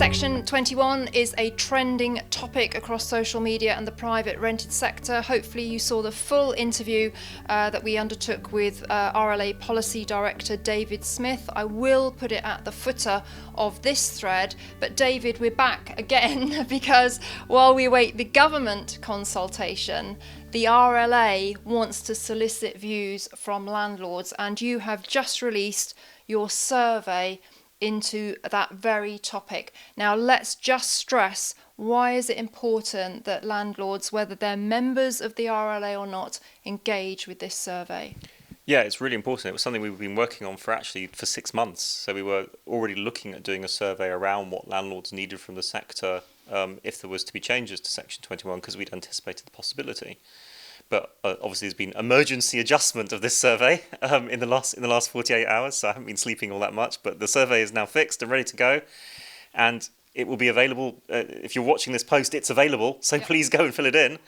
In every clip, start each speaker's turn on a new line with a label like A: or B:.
A: Section 21 is a trending topic across social media and the private rented sector. Hopefully you saw the full interview that we undertook with RLA Policy Director David Smith. I will put it at the footer of this thread. But David, we're back again because while we await the government consultation, the RLA wants to solicit views from landlords, and you have just released your survey into that very topic. Now let's just stress, why is it important that landlords, whether they're members of the RLA or not, engage with this survey?
B: Yeah, it's really important. It was something we've been working on for 6 months. So we were already looking at doing a survey around what landlords needed from the sector if there was to be changes to Section 21, because we'd anticipated the possibility. But obviously there's been emergency adjustment of this survey in the last 48 hours, so I haven't been sleeping all that much. But the survey is now fixed and ready to go, and it will be available. If you're watching this post, it's available, so please go and fill it in.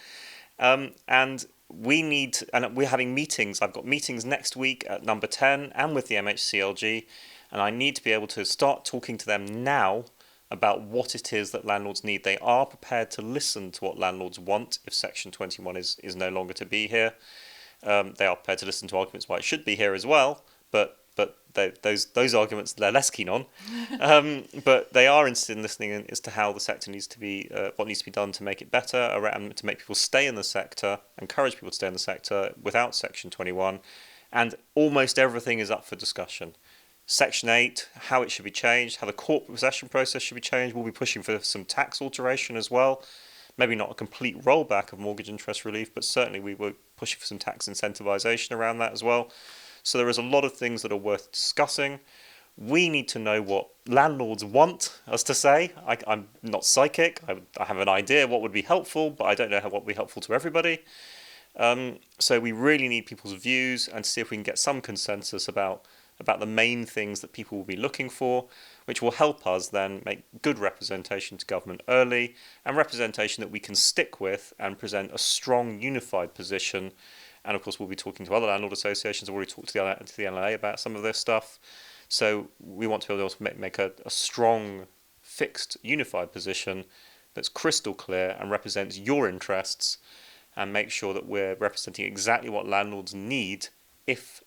B: And we're having meetings. I've got meetings next week at number 10 and with the MHCLG, and I need to be able to start talking to them now about what it is that landlords need. They are prepared to listen to what landlords want if Section 21 is no longer to be here. They are prepared to listen to arguments why it should be here as well, but those arguments they're less keen on. But they are interested in listening as to how the sector needs to be, what needs to be done to make it better, and to make people stay in the sector, encourage people to stay in the sector without Section 21. And almost everything is up for discussion. Section 8, how it should be changed, how the corporate possession process should be changed. We'll be pushing for some tax alteration as well. Maybe not a complete rollback of mortgage interest relief, but certainly we were pushing for some tax incentivisation around that as well. So there is a lot of things that are worth discussing. We need to know what landlords want us to say. I'm not psychic. I have an idea what would be helpful, but I don't know what would be helpful to everybody. So we really need people's views and see if we can get some consensus about the main things that people will be looking for, which will help us then make good representation to government early, and representation that we can stick with and present a strong, unified position. And of course, we'll be talking to other landlord associations. I've already talked to the LLA about some of this stuff. So we want to be able to make a strong, fixed, unified position that's crystal clear and represents your interests, and make sure that we're representing exactly what landlords need if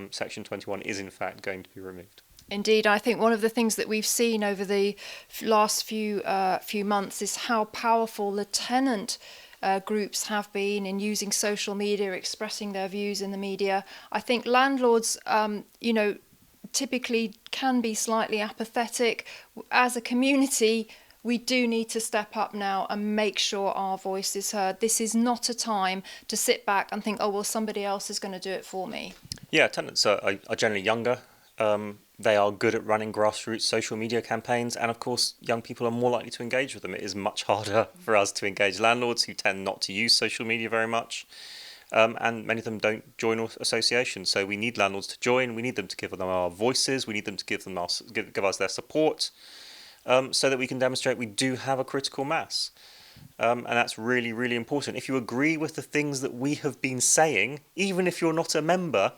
B: Section 21 is in fact going to be removed.
A: Indeed, I think one of the things that we've seen over the last few months is how powerful the tenant groups have been in using social media, expressing their views in the media. I think landlords, typically can be slightly apathetic. As a community, we do need to step up now and make sure our voice is heard. This is not a time to sit back and think, oh, well, somebody else is going to do it for me. Yeah,
B: tenants are generally younger. They are good at running grassroots social media campaigns, and of course young people are more likely to engage with them. It is much harder for us to engage landlords who tend not to use social media very much, and many of them don't join associations. So we need landlords to join. We need them to give them our voices. We need them to give us their support, so that we can demonstrate we do have a critical mass. And that's really, really important. If you agree with the things that we have been saying, even if you're not a member,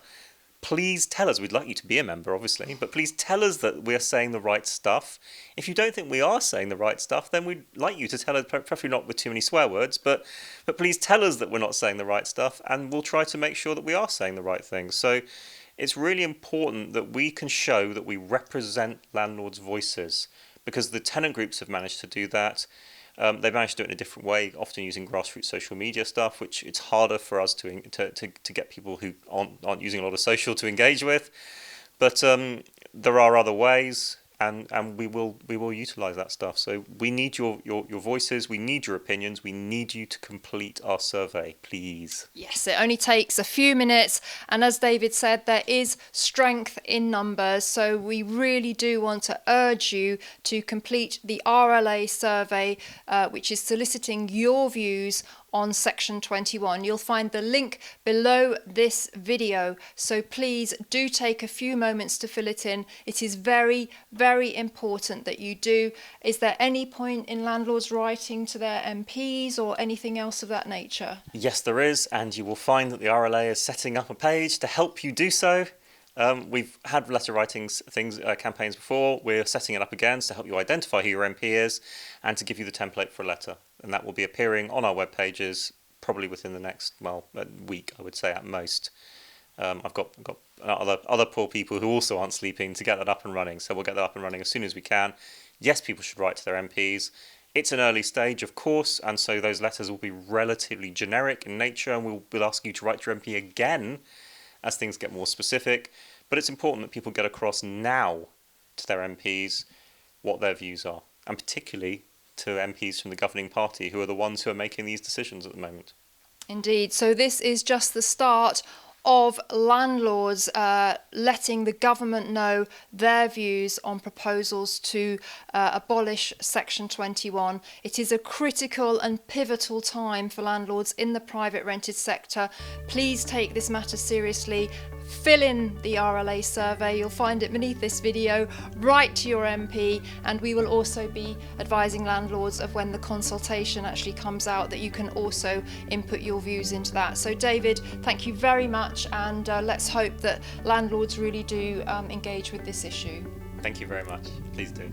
B: please tell us. We'd like you to be a member, obviously, but please tell us that we're saying the right stuff. If you don't think we are saying the right stuff, then we'd like you to tell us, preferably not with too many swear words, but please tell us that we're not saying the right stuff, and we'll try to make sure that we are saying the right things. So it's really important that we can show that we represent landlords' voices, because the tenant groups have managed to do that. They've managed to do it in a different way, often using grassroots social media stuff, which it's harder for us to get people who aren't using a lot of social to engage with. But there are other ways, and we will utilise that stuff. So we need your voices, we need your opinions, we need you to complete our survey, please.
A: Yes, it only takes a few minutes, and as David said, there is strength in numbers, so we really do want to urge you to complete the RLA survey, which is soliciting your views on Section 21. You'll find the link below this video, so please do take a few moments to fill it in. It is very, very important that you do. Is there any point in landlords writing to their MPs or anything else of that nature?
B: Yes, there is, and you will find that the RLA is setting up a page to help you do so. We've had letter writing campaigns before. We're setting it up again to help you identify who your MP is and to give you the template for a letter. And that will be appearing on our web pages probably within the next, a week, I would say at most. I've got other poor people who also aren't sleeping to get that up and running. So we'll get that up and running as soon as we can. Yes, people should write to their MPs. It's an early stage, of course, and so those letters will be relatively generic in nature, and we'll ask you to write to your MP again as things get more specific. But it's important that people get across now to their MPs what their views are, and particularly to MPs from the governing party, who are the ones who are making these decisions at the moment.
A: Indeed. So this is just the start of landlords letting the government know their views on proposals to abolish Section 21. It is a critical and pivotal time for landlords in the private rented sector. Please take this matter seriously. Fill in the RLA survey, you'll find it beneath this video. Write to your MP, and we will also be advising landlords of when the consultation actually comes out, that you can also input your views into that. So David, thank you very much, and let's hope that landlords really do engage with this issue.
B: Thank you very much. Please do.